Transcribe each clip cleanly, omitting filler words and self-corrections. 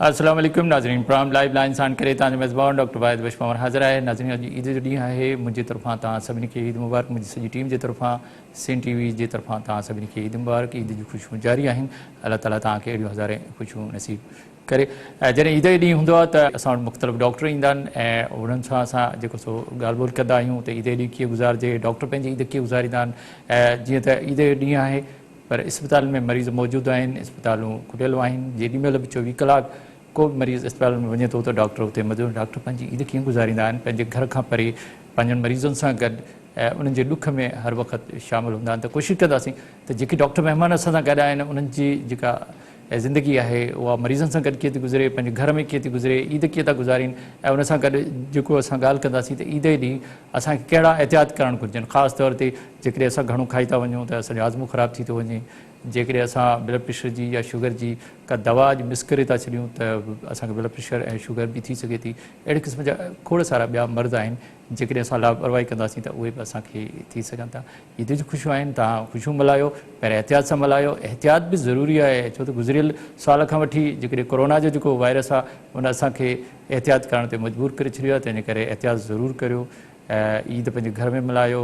अस्सलाम वालेकुम नाज़रीन, प्रोग्राम लाइव लाइन सां करे तव्हांजो मेज़बान डॉक्टर वाहिद बशमावर हाज़िर आहे। नाज़रीन, अॼु ईद जो ॾींहुं आहे। मुंहिंजे तरफ़ां तव्हां सभिनी खे ईद मुबारक। मुंहिंजी सॼी टीम जे तरफ़ां, सिन टीवी जे तरफ़ां तव्हां सभिनी खे ईद मुबारक। ईद जूं ख़ुशियूं जारी आहिनि। अल्लाह ताला तव्हांखे अहिड़ियूं हज़ारे ख़ुशियूं नसीब करे। जॾहिं ईद जो ॾींहुं हूंदो आहे त असां वटि मुख़्तलिफ़ डॉक्टर ईंदा आहिनि ऐं उन्हनि सां असां जेको सो ॻाल्हि ॿोल कंदा आहियूं त ईद जो ॾींहुं कीअं गुज़ारिजे, डॉक्टर पंहिंजी ईद कीअं गुज़ारींदा आहिनि। ऐं जीअं त ईद जो ॾींहुं आहे पर इस्पताल में मरीज़ मौजूदु आहिनि, इस्पतालूं खुलियलूं आहिनि। जेॾी महिल बि 24 कलाक को बि मरीज़ इस्पताल में वञे थो त डॉक्टर हुते मौजूदु। डॉक्टर पंहिंजी ईद कीअं गुज़ारींदा आहिनि, पंहिंजे घर खां परे पंहिंजनि मरीज़नि सां गॾु ऐं उन्हनि जे ॾुख में हर वक़्तु शामिलु हूंदा आहिनि। त कोशिशि कंदासीं त जेके डॉक्टर महिमान असां सां गॾु आहिनि उन्हनि जी जेका ज़िंदगी आहे उहा मरीज़नि सां गॾु कीअं थी गुज़रे, पंहिंजे घर में कीअं थी गुज़रे, ईद कीअं था गुज़ारीनि। ऐं उन सां गॾु जेको असां ॻाल्हि कंदासीं त ईद जे ॾींहुं असांखे कहिड़ा एहतियात करणु घुरिजनि। ख़ासि तौर ते जेकॾहिं असां घणो खाई था वञूं त असांजो हाज़मो ख़राबु थी थो वञे। जेकॾहिं असां ब्लड प्रेशर जी या शुगर जी का दवा अॼु मिस करे था छॾियूं त असांखे ब्लड प्रेशर ऐं शुगर बि थी सघे थी। अहिड़े क़िस्म जा खोड़ सारा ॿिया मर्ज़ आहिनि जेकॾहिं असां लापरवाही कंदासीं त उहे बि असांखे थी सघनि था। ईद जूं ख़ुशियूं आहिनि, तव्हां ख़ुशियूं मल्हायो, पहिरियों एहतियात सां मल्हायो। एहतियात बि ज़रूरी आहे छो त गुज़िरियल साल खां वठी जेकॾहिं कोरोना जो जेको वायरस आहे उन असांखे एहतियात करण ते मजबूर करे छॾियो आहे। तंहिंजे करे एहतियात ज़रूरु करियो। ईद पंहिंजे घर में मल्हायो,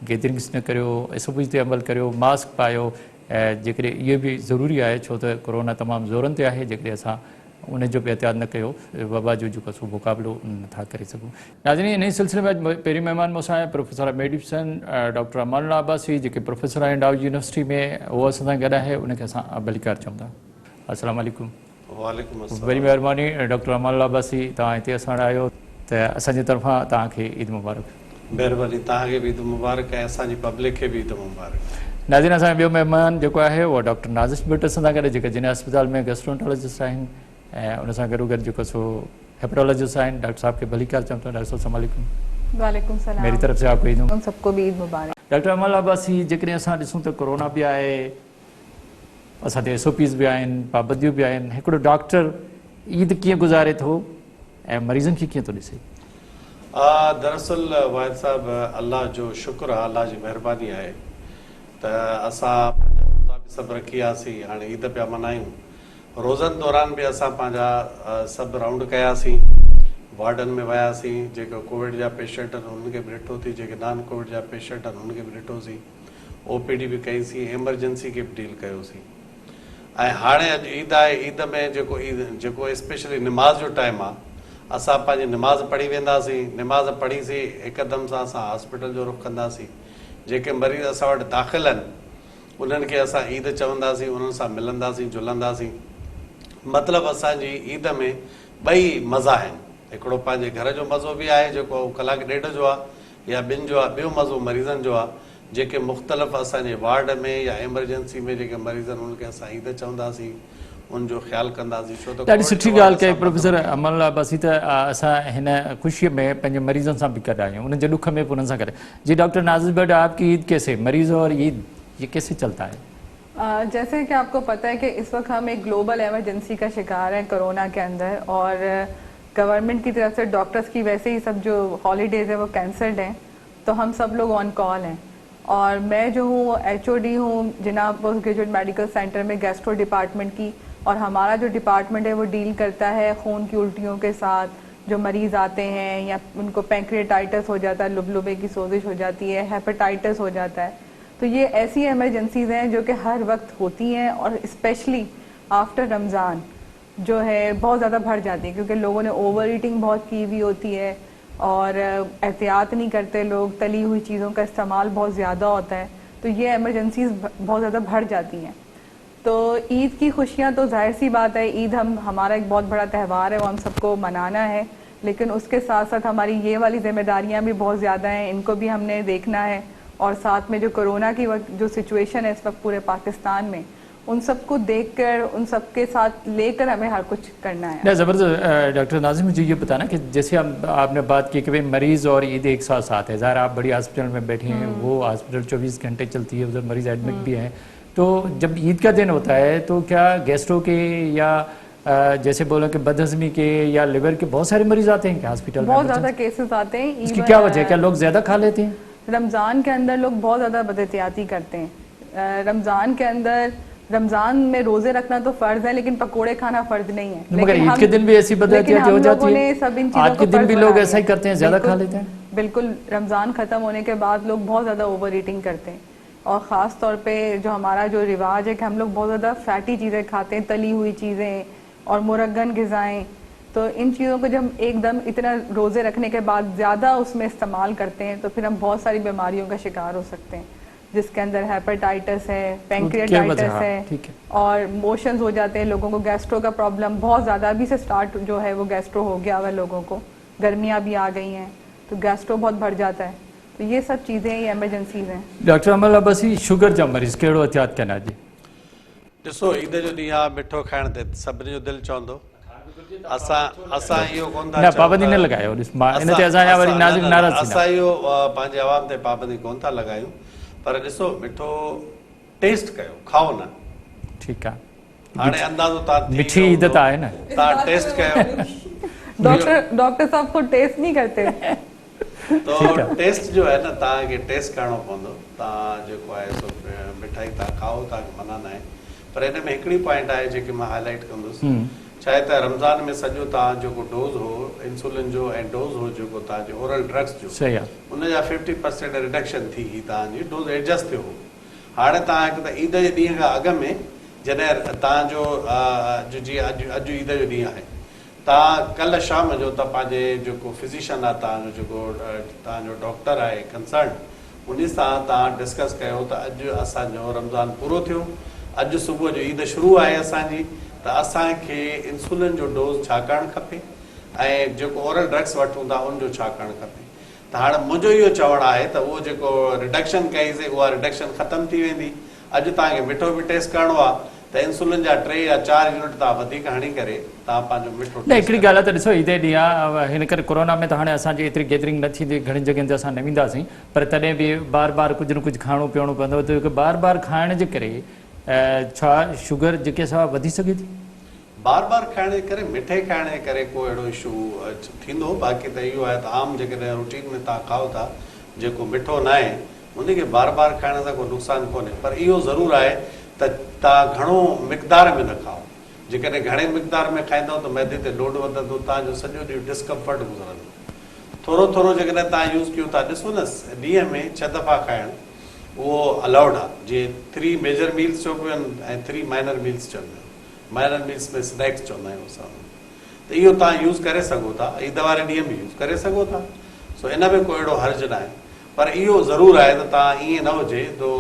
गैदरिंग्स न करियो, SOP ते अमल करियो, मास्क पायो। ऐं जेकॾहिं इहो बि ज़रूरी आहे छो त कोरोना तमामु ज़ोरनि ते आहे। जेकॾहिं असां उनजो बि एहतियात न कयो वबा जो जेको सो मुक़ाबिलो नथा करे सघूं। नाज़रीन, इन सिलसिले में अॼु पहिरीं महिमान मूंसां आहे professor of medicine doctor Amanullah Abbasi, JK professor आहिनि डाउड यूनिवर्सिटी में। उहो असां सां गॾु आहे, उनखे असां बलिकार चऊं था। अस्सलाम वालेकुम। वालेकुम अस्सलाम। वरी महिरबानी डॉक्टर अमानुल्लाह अब्बासी, तव्हां हिते असां वटि आहियो त असांजे तरफ़ां तव्हांखे ईद मुबारक। महिरबानी, तव्हांखे बि ईद मुबारक ऐं असांजी पब्लिक खे बि ईद मुबारक। नाज़रीन, असांजो ॿियो महिमान जेको आहे उहो डॉक्टर नाज़िश भट्ट असां सां गॾु, जेके जिना अस्पताल में गैस्ट्रोएंटरोलॉजिस्ट आहिनि ऐं उन सां गॾो गॾु जेको सो हेपेटोलॉजिस्ट आहिनि। डॉक्टर साहब खे भली कार चऊं था। डॉक्टर साहब अस्सलाम वालेकुम। वालेकुम सलाम। मेरी तरफ से आपको ईद हम सबको भी ईद मुबारक। डॉक्टर अमानुल्लाह अब्बासी, जेकॾहिं असां ॾिसूं त कोरोना बि आहे, असां ते SOPs बि आहिनि, पाबंदियूं बि आहिनि, हिकिड़ो डॉक्टर ईद कीअं गुज़ारे थो ऐं मरीज़नि खे कीअं थो ॾिसे? दरअसल वाहिद साहब, अल्लाह जो शुक्र आहे, अल्लाह जी महिरबानी आहे त असां रोज़ा बि सभु रखी वियासीं। हाणे ईद पिया मल्हायूं। रोज़नि दौरान बि असां पंहिंजा सभु राउंड कयासीं, वार्डन में वियासीं। जेके कोविड जा पेशेंट आहिनि उन्हनि खे बि ॾिठोसीं, जेके नॉन कोविड जा पेशेंट आहिनि उन्हनि खे बि ॾिठोसीं, OPD बि कईसीं, एमरजेंसी खे बि डील कयोसीं। ऐं हाणे अॼु ईद आहे। ईद में जेको स्पेशली निमाज़ जो टाइम आहे, असां पंहिंजी निमाज़ पढ़ी वेंदासीं। निमाज़ पढ़ीसीं हिकदमि सां असां हॉस्पिटल जो रुख़ कंदासीं। जेके मरीज़ असां वटि दाख़िल आहिनि उन्हनि खे असां ईद चवंदासीं, उन्हनि सां मिलंदासीं, जुलंदासीं। मतिलबु असांजी ईद में ॿई मज़ा आहिनि। हिकिड़ो पंहिंजे घर जो मज़ो बि आहे जेको कलाक ॾेढ जो आहे या ॿिनि जो आहे। ॿियो मज़ो मरीज़नि जो आहे जेके मुख़्तलिफ़ असांजे वार्ड में या एमरजेंसी में जेके मरीज़ आहिनि उन्हनि खे असां ईद चवंदासीं, उनजो ख़्यालु कंदासीं। छो त ॾाढी सुठी ॻाल्हि कई प्रोफेसर अमानुल्लाह अब्बासी त असां हिन ख़ुशीअ में पंहिंजे मरीज़नि सां बि गॾु आहियूं, उन्हनि जे ॾुख में बि उन्हनि सां गॾु। जी डॉक्टर नाज़िश भट्ट, आपकी ईद कैसे, मरीज़ और ईद ये कैसे चलता है? जैसे कि आपको पता है कि इस वक्त हम एक ग्लोबल एमरजेंसी का शिकार हैं कोरोना के अंदर, और गवर्नमेंट की तरफ से डॉक्टर्स की वैसे ही सब जो हॉलीडेज़ है वो कैंसल्ड हैं, तो हम सब लोग ऑन कॉल हैं। और मैं जो हूँ HOD हूँ जिना पोस्ट ग्रेजुएट मेडिकल सेंटर में गैस्ट्रो डिपार्टमेंट की, और हमारा जो डिपार्टमेंट है वो डील करता है खून की उल्टियों के साथ। जो मरीज़ आते हैं या उनको पैंक्रियाटाइटिस हो जाता है, लुबलुबे की सोजिश हो जाती है, हेपेटाइटिस हो जाता है, तो ये ऐसी एमरजेंसीज़ हैं जो कि हर वक्त होती हैं और स्पेशली आफ्टर रमज़ान जो है बहुत ज़्यादा बढ़ जाती है, क्योंकि लोगों ने ओवर ईटिंग बहुत की हुई होती है और एहतियात नहीं करते लोग, तली हुई चीज़ों का इस्तेमाल बहुत ज़्यादा होता है, तो ये एमरजेंसीज़ बहुत ज़्यादा बढ़ जाती हैं। तो ईद की खुशियाँ तो जाहिर सी बात है, ईद हमारा एक बहुत बड़ा त्यौहार है, वो हम सबको मनाना है, लेकिन उसके साथ साथ हमारी ये वाली जिम्मेदारियाँ भी बहुत ज़्यादा हैं, इनको भी हमने देखना है। और साथ में जो कोरोना की जो सिचुएशन है इस वक्त पूरे पाकिस्तान में, उन सबको देखकर, उन सबके साथ लेकर हमें हर कुछ करना है। ज़बरदस्त। डॉक्टर नाज़िम, मुझे ये बताना कि जैसे आपने बात की कि भाई मरीज़ और ईद एक साथ साथ है, ज़ाहिर आप बड़ी हॉस्पिटल में बैठी हैं, वो हॉस्पिटल 24 घंटे चलती है, उधर मरीज़ एडमिट भी हैं, तो जब ईद का दिन होता है तो क्या गैस्ट्रो के या जैसे बोलो कि बदहज़मी के या लिवर के बहुत सारे मरीज़ आते हैं क्या हॉस्पिटल में? बहुत ज़्यादा केसेस आते हैं। इसकी क्या वजह है? क्या लोग ज़्यादा खा लेते हैं? रमज़ान के अंदर लोग बहुत ज़्यादा बदएहतियाती करते हैं। रमज़ान के अंदर रमजान में रोजे रखना तो फर्ज है, लेकिन पकोड़े खाना फर्ज नहीं है। मगर लेकिन ईद के दिन भी ऐसी बदअहतियाती हो जाती ने है, सब इन आज चीजों के को दिन भी फर्ज लोग बना ऐसा ही लिया। करते हैं, ज्यादा खा बिल्कुल, लेते हैं। बिल्कुल रमजान खत्म होने के बाद लोग बहुत ज्यादा ओवर ईटिंग करते हैं, और ख़ास तौर पे जो हमारा जो रिवाज है कि हम लोग बहुत ज़्यादा फैटी चीज़ें खाते हैं, तली हुई चीज़ें और मुरगन ग़िज़ाएँ। तो इन चीज़ों को जब हम एकदम इतना रोज़े रखने के बाद ज़्यादा उसमें इस्तेमाल करते हैं तो फिर हम बहुत सारी बीमारियों का शिकार हो सकते हैं, जिसके अंदर हेपेटाइटिस है, पैंक्रियाटाइटिस है, और मोशंस हो जाते हैं लोगों को, गैस्ट्रो का प्रॉब्लम बहुत ज़्यादा अभी से स्टार्ट जो है वो गैस्ट्रो हो गया हुआ है लोगों को, गर्मियाँ भी आ गई हैं तो गैस्ट्रो बहुत बढ़ जाता है। तो ये सब चीज़ें ये एमरजेंसीज हैं। डॉक्टर अमल अब्बासी, शुगर जा मरीज़ कहिड़ो एहतियात कनि अॼु? ॾिसो, ईद जो ॾींहुं आहे, मिठो खाइण ते सभिनी जो दिलि चवंदो। असां इहो कोन था न पाबंदी न लॻायो, इन ते असांजा वरी नाज़िम नाराज़ थींदा। असां इहो पंहिंजे आवाम ते पाबंदी कोन था लॻायूं, पर ॾिसो मिठो टेस्ट कयो, खाओ न। ठीकु आहे, हाणे अंदाज़ो तव्हां मिठी ईद त आहे न, तव्हां टेस्ट कयो। डॉक्टर साहब को टेस्ट नहीं करते तो टेस्ट जो है न, तव्हांखे टेस्ट करणो पवंदो। तव्हां जेको आहे सो मिठाई तव्हां खाओ, तव्हांखे मना न आहे, पर हिन में हिकिड़ी पॉइंट आहे जेकी मां हाईलाइट कंदुसि। छा त रमज़ान में सॼो तव्हां जेको डोज़ हो इंसुलिन जो ऐं डोज़ हो जेको तव्हांजो ओरल ड्रग्स जो, सही आहे, उनजा 50% रिडक्शन थी ही, तव्हांजी डोज़ एडजस्ट थियो हो। हाणे तव्हां हिकु त ईद जे ॾींहं खां अॻु में जॾहिं तव्हांजो जीअं अॼु ईद जो ॾींहुं आहे, तव्हां कल्ह शाम जो त पंहिंजे जेको फिज़िशियन आहे, तव्हांजो जेको तव्हांजो डॉक्टर आहे कंसर्न, उन सां तव्हां डिस्कस कयो त अॼु असांजो रमज़ान पूरो थियो, अॼु सुबुह जो ईद शुरू आहे असांजी, त असांखे इंसुलिन जो डोज़ छा करणु खपे ऐं जेको ओरल ड्रग्स वठूं था उनजो छा करणु खपे। त हाणे मुंहिंजो इहो चवणु आहे त उहो जेको रिडक्शन कईसीं उहा रिडक्शन ख़तमु थी वेंदी। अॼु तव्हांखे मिठो बि टेस्ट करिणो आहे त इंसुलिन जा 3 या 4 यूनिट तव्हां वधीक हणी करे तव्हां पंहिंजो मिठो न हिकिड़ी ॻाल्हि आहे त ॾिसो, ईद ॾींहुं आहे, हिन करे कोरोना में त हाणे असांजी एतिरी गैदरिंग न थींदी, घणी जॻहियुनि ते असां न वेंदासीं, पर तॾहिं बि बार बार कुझु न कुझु खाइणो पीअणो पवंदो। त बार बार खाइण जे करे छा शुगर जेके असां वधी सघे थी? बार बार खाइण जे करे, मिठे खाइण जे करे को अहिड़ो इशू थींदो, बाक़ी त इहो आहे त आम जेकॾहिं रूटीन में तव्हां खाओ था जेको मिठो न आहे उनखे बार बार खाइण सां को नुक़सानु कोन्हे, पर इहो ज़रूरु आहे त तव्हां घणो मिक़दार में न खाओ। जेकॾहिं घणे मिक़दार में खाईंदव त मैदे ते लोड वधंदो, तव्हांजो सॼो ॾींहुं डिस्कम्फर्ट गुज़रंदो। थोरो थोरो जेकॾहिं तव्हां यूज़ कयो था, ॾिसो न ॾींहं में 6 दफ़ा खाइणु उहो अलाउड आहे, जीअं 3 मेजर मील्स चओ पियो ऐं 3 माइनर मील्स चवंदा आहियूं, माइनर मील्स में स्नैक्स चवंदा आहियूं असां, त इहो तव्हां यूज़ करे सघो था, ईद वारे ॾींहं बि यूज़ करे सघो था। सो इन में कोई अहिड़ो हर्ज न आहे, पर इहो ज़रूरु आहे त तव्हां ईअं न हुजे तो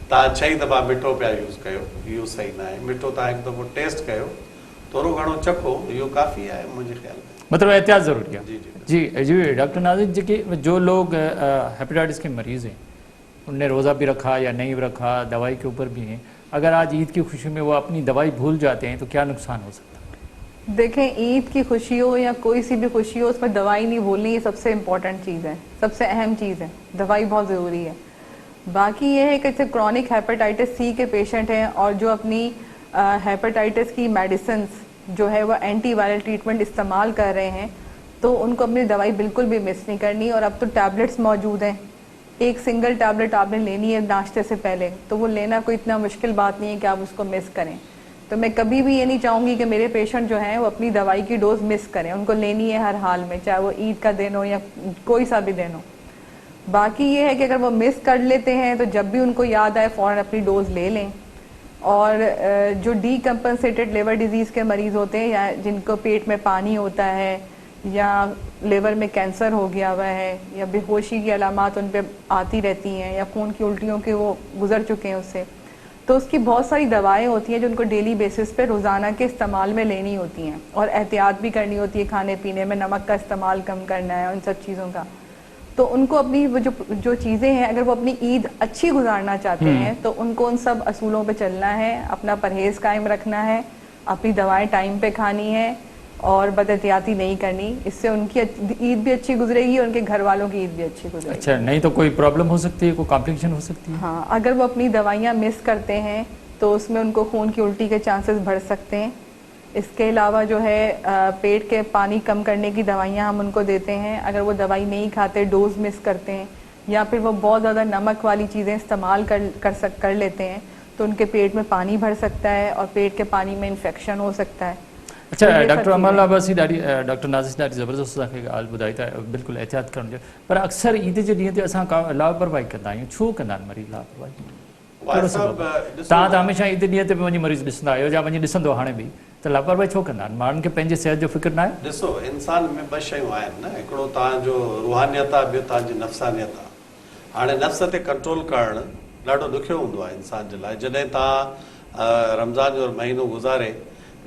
तव्हां 6 दफ़ा मिठो पिया यूज़ कयो, इहो सही न आहे। मिठो तव्हां हिकु दफ़ो टेस्ट कयो, थोरो घणो चखो, इहो काफ़ी आहे मुंहिंजे ख़्याल में। मतलब एहतियात ज़रूरी है। जी जी जी जी डॉक्टर नाज़िम जी, जो लोग हेपेटाइटिस के मरीज़ हैं, उनने रोज़ा भी रखा या नहीं रखा, दवाई के ऊपर भी हैं, अगर आज ईद की खुशी में वो अपनी दवाई भूल जाते हैं तो क्या नुकसान हो सकता है? देखें, ईद की खुशी हो या कोई सी भी खुशी हो, उसमें दवाई नहीं भूलनी, ये सबसे इम्पोर्टेंट चीज़ है, सबसे अहम चीज़ है, दवाई बहुत ज़रूरी है। बाकी ये है कि जैसे क्रॉनिक हेपेटाइटिस सी के पेशेंट हैं और जो अपनी हेपेटाइटिस की मेडिसिन जो है वो एंटीवायरल ट्रीटमेंट इस्तेमाल कर रहे हैं, तो उनको अपनी दवाई बिल्कुल भी मिस नहीं करनी। और अब तो टैबलेट्स मौजूद हैं, एक सिंगल टैबलेट आपने लेनी है नाश्ते से पहले, तो वो लेना कोई इतना मुश्किल बात नहीं है कि आप उसको मिस करें। तो मैं कभी भी ये नहीं चाहूँगी कि मेरे पेशेंट जो हैं वो अपनी दवाई की डोज मिस करें, उनको लेनी है हर हाल में, चाहे वो ईद का दिन हो या कोई सा भी दिन हो। बाकी ये है कि अगर वो मिस कर लेते हैं तो जब भी उनको याद आए फ़ौरन अपनी डोज ले लें। और जो डीकम्पनसेटेड लिवर डिजीज़ के मरीज़ होते हैं या जिनको पेट में पानी होता है या लिवर में कैंसर हो गया हुआ है या बेहोशी की अलामात उन पे आती रहती हैं या खून की उल्टियों के वो गुजर चुके हैं उससे, तो उसकी बहुत सारी दवाएं होती हैं जो उनको डेली बेसिस पे रोज़ाना के इस्तेमाल में लेनी होती हैं और एहतियात भी करनी होती है, खाने पीने में नमक का इस्तेमाल कम करना है, उन सब चीज़ों का। तो उनको अपनी वो जो चीज़ें हैं, अगर वो अपनी ईद अच्छी गुजारना चाहते हैं तो उनको उन सब असूलों पे चलना है, अपना परहेज़ कायम रखना है, अपनी दवाएं टाइम पे खानी है और बदएहतियाती नहीं करनी। इससे उनकी ईद भी अच्छी गुजरेगी और उनके घर वालों की ईद भी अच्छी गुजरेगी। अच्छा, नहीं तो कोई प्रॉब्लम हो सकती है, कोई कॉम्प्लिकेशन हो सकती है? हाँ, अगर वो अपनी दवाइयाँ मिस करते हैं तो उसमें उनको खून की उल्टी के चांसेस बढ़ सकते हैं। इसके अलावा जो है पेट के पानी कम करने की दवाइयाँ हम उनको देते हैं, अगर वो दवाई नहीं खाते, डोज मिस करते हैं या फिर वो बहुत ज़्यादा नमक वाली चीज़ें इस्तेमाल कर लेते हैं, तो उनके पेट में पानी भर सकता है और पेट के पानी में इन्फेक्शन हो सकता है। अच्छा तो ये सब डॉक्टर अमल चीज़ें। अब्बासी ॾाढी डॉक्टर नाज़िर ॾाढी ज़बरदस्त असांखे ॻाल्हि ॿुधाई त बिल्कुलु एहतियात करणु जो, पर अक्सर ईद जे ॾींहं ते असां का लापरवाही कंदा आहियूं, छो कंदा आहिनि मरीज़ लापरवाही? वाहिद कहिड़ो साहब, सबबु आहे? ॾिसो, तव्हां त हमेशह ईद ॾींहं ते बि वञी मरीज़ ॾिसंदा आहियो या वञी ॾिसंदो हाणे बि, त लापरवाही छो कंदा आहिनि? माण्हुनि खे पंहिंजे सिहत जो फ़िक्र न आहे? ॾिसो, इंसान में ॿ शयूं आहिनि न, हिकिड़ो तव्हांजो रूहानियत आहे, ॿियो तव्हांजी नफ़्सानियत आहे। हाणे नफ़्स ते कंट्रोल करणु ॾाढो ॾुखियो हूंदो आहे इंसान जे लाइ। जॾहिं तव्हां रमज़ान जो महीनो गुज़ारे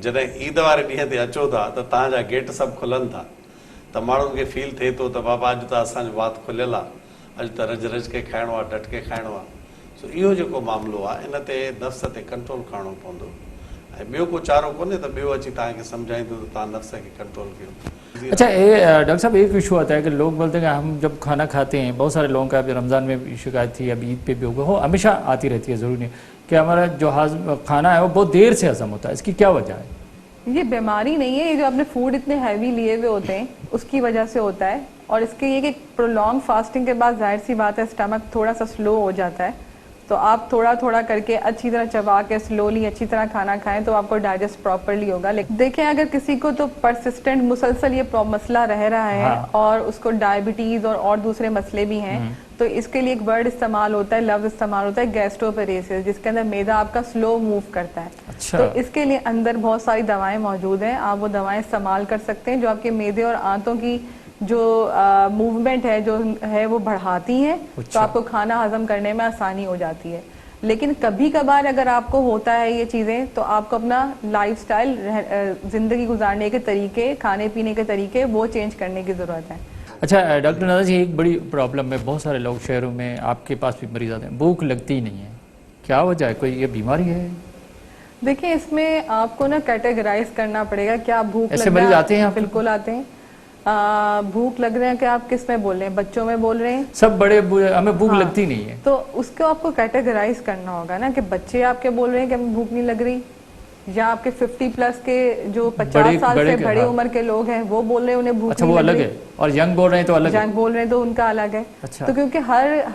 जॾहिं ईद वारे ॾींहं ते अचो था त तव्हांजा गेट सभु खुलनि था, त माण्हुनि खे फील थिए थो त बाबा अॼु त असांजो वात खुलियल आहे, अॼु त रज रज के खाइणो आहे, डट के खाइणो आहे। सो इहो जेको मामिलो आहे इन ते नफ़्स ते कंट्रोल करणो पवंदो, ऐं ॿियो को चारो कोन्हे त ॿियो अची तव्हांखे सम्झाईंदो त तव्हां नफ़्स खे कंट्रोल कयो। अच्छा डॉक्टर साहब एक इशू आता है कि लोग बोलते हैं कि हम जब खाना खाते हैं, बहुत सारे लोगों का अभी रमज़ान में भी शिकायत थी, अभी ईद पे भी होगा, हो हमेशा आती रहती है, ज़रूरी नहीं कि हमारा जो खाना है वो बहुत देर से हज़म होता है, इसकी क्या वजह है? ये बीमारी नहीं है, ये जो आपने फूड इतने हैवी लिए हुए होते हैं उसकी वजह से होता है। और इसके ये कि प्रोलॉन्ग फास्टिंग के बाद जाहिर सी बात है स्टमक थोड़ा सा स्लो हो जाता है, तो आप थोड़ा थोड़ा करके अच्छी तरह चबा के स्लोली अच्छी तरह खाना खाएं तो आपको डाइजेस्ट प्रॉपरली होगा। लेकिन देखें अगर किसी को तो परसिस्टेंट मुसलसल ये मसला रह रहा है, हाँ। और उसको डायबिटीज और दूसरे मसले भी हैं, तो इसके लिए एक वर्ड इस्तेमाल होता है, लफ्ज इस्तेमाल होता है गैस्ट्रोपेरेसिस, जिसके अंदर मैदा आपका स्लो मूव करता है। अच्छा। तो इसके लिए अंदर बहुत सारी दवाएं मौजूद हैं, आप वो दवाएं इस्तेमाल कर सकते हैं जो आपके मैदे और आंतों की जो मूवमेंट है जो है वो बढ़ाती हैं, तो अच्छा। आपको खाना हजम करने में आसानी हो जाती है। लेकिन कभी कभार अगर आपको होता है ये चीज़ें, तो आपको अपना लाइफस्टाइल, ज़िंदगी गुजारने के तरीके, खाने पीने के तरीके वो चेंज करने की ज़रूरत है। अच्छा डॉक्टर नाज़िर जी, एक बड़ी प्रॉब्लम है, बहुत सारे लोग शहरों में, आपके पास भी मरीज आते हैं, भूख लगती ही नहीं है, क्या वजह है? कोई ये बीमारी है? देखिए इसमें आपको ना कैटेगराइज करना पड़ेगा, क्या भूख ऐसे लग रहा मरीज है? आते हैं आपके? बिल्कुल आते हैं। भूख लग रहे हैं कि आप किस में बोल रहे हैं, बच्चों में बोल रहे हैं? सब हमें भूख हाँ। लगती नहीं है, तो उसको आपको कैटेगराइज करना होगा ना, कि बच्चे आपके बोल रहे हैं कि हमें भूख नहीं लग रही, या आपके 50 प्लस के जो 50 साल से बड़े हाँ। उम्र के लोग हैं वो बोल रहे हैं उन्हें भूख अच्छा नहीं वो लग अलग रही। है, और यंग बोल रहे हैं तो अलग है। जंग बोल रहे हैं तो उनका अलग है। अच्छा। तो क्योंकि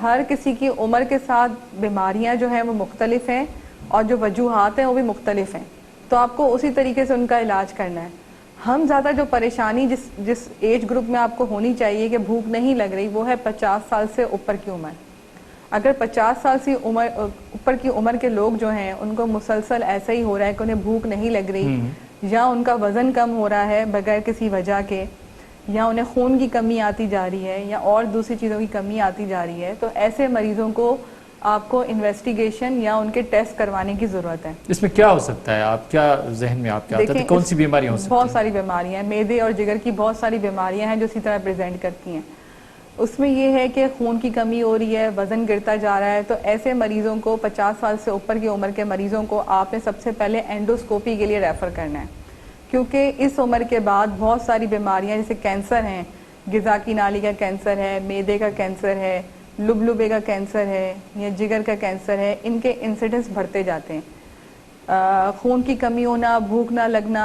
हर किसी की उम्र के साथ बीमारियां जो हैं वो मुख्तलिफ हैं, और जो वजूहात हैं वो भी मुख्तलिफ हैं, तो आपको उसी तरीके से उनका इलाज करना है। हम ज़्यादा जो परेशानी जिस एज ग्रुप में आपको होनी चाहिए कि भूख नहीं लग रही, वो है 50 साल से ऊपर की उम्र। अगर 50 साल से ऊपर की उम्र के लोग जो हैं उनको मुसलसल ऐसा ही हो रहा है कि उन्हें भूख नहीं लग रही, या उनका वज़न कम हो रहा है बगैर किसी वजह के, या उन्हें खून की कमी आती जा रही है, या और दूसरी चीज़ों की कमी आती जा रही है, तो ऐसे मरीज़ों को आपको इन्वेस्टिगेशन या उनके टेस्ट करवाने की ज़रूरत है। इसमें क्या हो सकता है? आप क्या जहन में आपके आता है कौन सी बीमारियां हो सकती बहुत हैं? सारी बीमारियां हैं, मैदे और जिगर की बहुत सारी बीमारियां हैं जो इसी तरह प्रेजेंट करती हैं। उसमें ये है कि खून की कमी हो रही है, वज़न गिरता जा रहा है, तो ऐसे मरीज़ों को 50 साल से ऊपर की उम्र के मरीज़ों को आपने सबसे पहले एंडोस्कोपी के लिए रेफ़र करना है, क्योंकि इस उम्र के बाद बहुत सारी बीमारियां जैसे कैंसर हैं, ग़िज़ा की नाली का कैंसर है, मैदे का कैंसर है, लुबलुबे का कैंसर है, या जिगर का कैंसर है, इनके इंसिडेंस बढ़ते जाते हैं। खून की कमी होना, भूख ना लगना,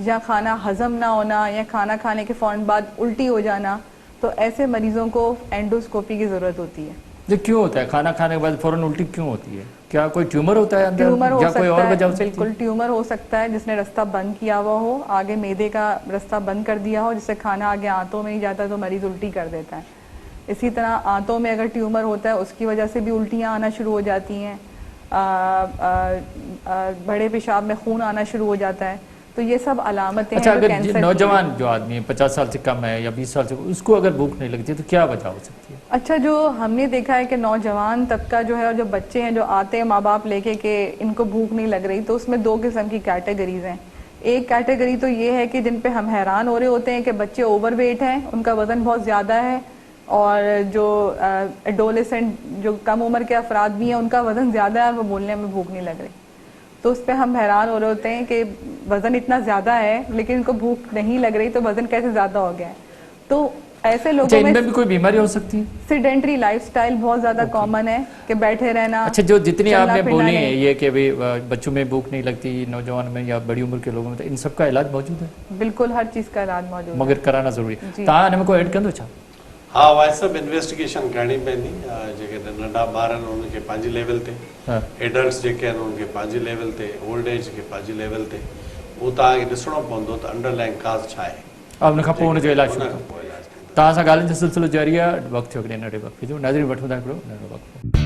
या खाना हजम ना होना, या खाना खाने के फ़ौरन बाद उल्टी हो जाना, तो ऐसे मरीजों को एंडोस्कोपी की ज़रूरत होती है। ये क्यों होता है? खाना खाने के बाद फौरन उल्टी क्यों होती है? क्या कोई ट्यूमर होता है अंदर, ट्यूमर हो या कोई और सकता वजह हो है, सकती है? बिल्कुल ट्यूमर हो सकता है जिसने रास्ता बंद किया हुआ हो, आगे मैदे का रास्ता बंद कर दिया हो, जिससे खाना आगे आंतों में नहीं जाता तो मरीज़ उल्टी कर देता है। इसी तरह आंतों में अगर ट्यूमर होता है उसकी वजह से भी उल्टियाँ आना शुरू हो जाती हैं, बड़े पेशाब में खून आना शुरू हो जाता है, तो ये सब अलामतें अच्छा हैं जो अगर कैंसर की नौजवान जो आदमी है 50 साल से कम है या 20 साल से, उसको अगर भूख नहीं लगती है तो क्या वजह हो सकती है? अच्छा, जो हमने देखा है कि नौजवान तबका जो है और जो बच्चे हैं जो आते हैं माँ बाप लेके कि इनको भूख नहीं लग रही, तो उसमें दो किस्म की कैटेगरीज हैं। एक कैटेगरी तो ये है कि जिन पे हम हैरान हो रहे होते हैं कि बच्चे ओवरवेट हैं, उनका वज़न बहुत ज़्यादा है, और जो एडोलेसेंट जो कम उम्र के अफराद भी हैं उनका वज़न ज़्यादा है और वो बोलने में भूख नहीं लग रही, तो उस पर हम हैरान हो रहे होते हैं कि वज़न इतना ज़्यादा है लेकिन इनको भूख नहीं लग रही, तो वज़न कैसे ज़्यादा हो गया है। तो ऐसे लोगों में इनमें भी कोई बीमारी हो सकती है? सेडेंटरी लाइफस्टाइल बहुत ज़्यादा कॉमन है कि बैठे रहना। अच्छा, जो जितनी चलना आपने फिरना बोली है नहीं। ये कि भाई बच्चों में भूख नहीं लगती, नौजवान में या बड़ी उम्र के लोगों में, तो इन सब का इलाज मौजूद है? बिल्कुल हर चीज़ का इलाज मौजूद है। मगर कराना जरूरी है। जी। तव्हां हिन में कोई ऐड कंदो छा? हाँ वह सब इन्वेस्टिगेशन करनी पवंदी जेके नंढा ॿार आहिनि उन्हनि खे पंहिंजी लेवल ते हाँ एडल्ट्स जेके आहिनि उन्हनि खे पंहिंजी लेवल ते ओल्ड एज खे पंहिंजी लेवल ते उहो तव्हांखे ॾिसणो पवंदो त अंडरलाइन काज़ छा आहे अब उन खां पोइ उनजो इलाज शुरू उन कयो खां पोइ इलाज थींदो। तव्हां सां ॻाल्हियुनि जो सिलसिलो जारी आहे वक़्तु थियो हिकिड़े नंढे वक़्त जो नाज़रीन वठूं था हिकिड़ो नंढो वक़्तु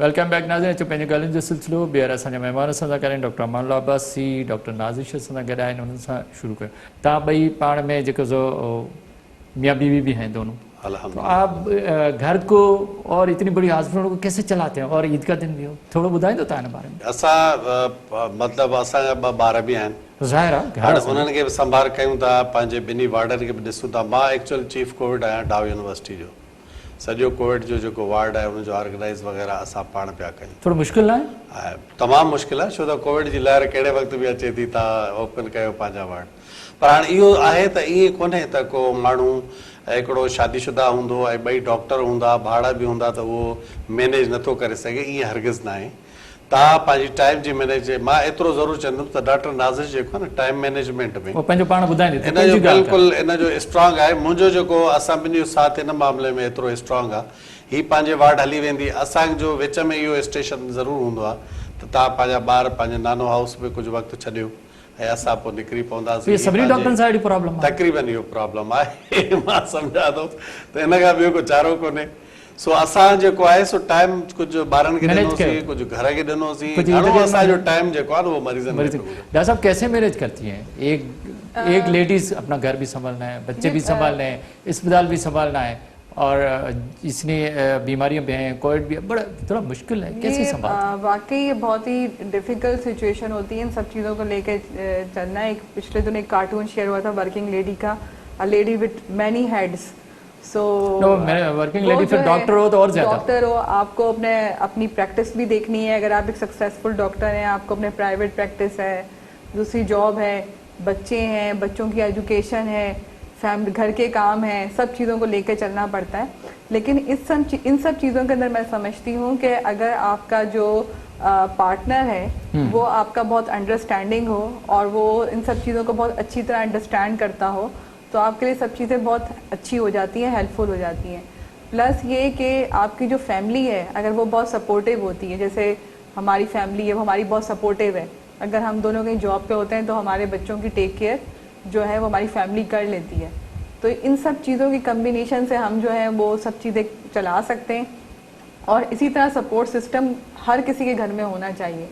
वेलकम बैक नाज़रीन अचो पंहिंजे ॻाल्हियुनि जो सिलसिलो ॿीहर असांजा महिमान सां था करें डॉक्टर अमानुल्लाह अब्बासी डॉक्टर नाज़िश सां था गॾु आहिनि उन्हनि सां शुरू कयो तव्हां ॿई पाण में जेको सो मियाँ बीवी भी हैं दोनों तो अल्हम्दुलिल्लाह आप घर को और इतनी बड़ी हॉस्पिटल को कैसे चलाते हैं और ईद का दिन भी हो थोड़ा ॿुधाईंदो तव्हां हिन बारे में असां मतिलबु असांजा ॿ ॿार बि आहिनि ज़ाहिर आहे घर हाणे उन्हनि खे बि संभाल कयूं था पंहिंजे ॿिन्ही वार्डनि खे बि ॾिसूं था मां एक्चुअल चीफ कोविड आहियां डाव यूनिवर्सिटी जो सॼो कोविड जो जेको वार्ड आहे उनजो ऑर्गेनाइज़ वग़ैरह असां पाण पिया कयूं थोड़ो मुश्किल न आहे ऐं तमामु मुश्किल आहे छो त कोविड जी लहर कहिड़े वक़्तु बि अचे थी तव्हां ओपन कयो पंहिंजा वार्ड पर हाणे इहो आहे त ईअं कोन्हे त को माण्हू हिकिड़ो शादीशुदा हूंदो ऐं ॿई डॉक्टर हूंदा भाड़ा बि हूंदा त उहो मैनेज नथो करे सघे ईअं हरगिज़ न आहे तव्हां पंहिंजी टाइम जी मैनेज मां एतिरो ज़रूरु चवंदुमि त डॉक्टर नाज़िर जेको आहे न टाइम मैनेजमेंट में वो पंहिंजो पाण ॿुधाईंदे इन जो बिल्कुलु इन जो स्ट्रांग आहे मुंहिंजो जेको असां ॿिन्ही जो साथ हिन मामले में एतिरो स्ट्रांग आहे हीअ पंहिंजे वार्ड हली वेंदी असांजो विच में इहो स्टेशन ज़रूरु हूंदो आहे त तव्हां पंहिंजा ॿार पंहिंजे नानो हाउस में कुझु वक़्तु छॾियो ऐं असां पोइ निकिरी पवंदासीं सभिनी डॉक्टरनि सां अहिड़ी प्रॉब्लम आहे तक़रीबन इहो प्रॉब्लम आहे मां सम्झां थो त इन खां ॿियो को चारो कोन्हे सो असां जेको आहे सो टाइम कुझु ॿारनि खे Manage ॾिनोसीं कयो। कुझु घर खे ॾिनोसीं कुझु घणो इंतज़ाम असांजो टाइम जेको आहे न उहो मरीज़नि में डॉक्टर साहब कैसे मैनेज करती हैं एक लेडीज अपना घर भी संभालना है बच्चे भी संभालने हैं अस्पताल भी संभालना है और इसने बीमारियां भी हैं कोविड भी है, बड़ा थोड़ा मुश्किल है कैसे संभालते वाकई ये बहुत ही डिफिकल्ट सिचुएशन होती है इन सब चीज़ों को लेकर चलना। एक पिछले दिन एक कार्टून शेयर हुआ था वर्किंग लेडी का, a lady with many heads. So working lady फिर डॉक्टर हो तो और ज्यादा डॉक्टर हो, आपको अपनी प्रैक्टिस भी देखनी है। अगर आप एक सक्सेसफुल डॉक्टर हैं, आपको अपने प्राइवेट प्रैक्टिस है, दूसरी जॉब है, बच्चे हैं, बच्चों की एजुकेशन है, फैमिली घर के काम हैं, सब चीज़ों को लेकर चलना पड़ता है। लेकिन इन सब चीज़ों के अंदर मैं समझती हूँ कि अगर आपका जो पार्टनर है वो आपका बहुत अंडरस्टैंडिंग हो और वो इन सब चीज़ों को बहुत अच्छी तरह अंडरस्टैंड करता हो तो आपके लिए सब चीज़ें बहुत अच्छी हो जाती हैं, हेल्पफुल हो जाती हैं। प्लस ये कि आपकी जो फैमिली है अगर वो बहुत सपोर्टिव होती है, जैसे हमारी फैमिली है वो हमारी बहुत सपोर्टिव है। अगर हम दोनों कहीं जॉब पे होते हैं तो हमारे बच्चों की टेक केयर जो है वो हमारी फैमिली कर लेती है। तो इन सब चीज़ों की कम्बिनेशन से हम जो है वो सब चीज़ें चला सकते हैं और इसी तरह सपोर्ट सिस्टम हर किसी के घर में होना चाहिए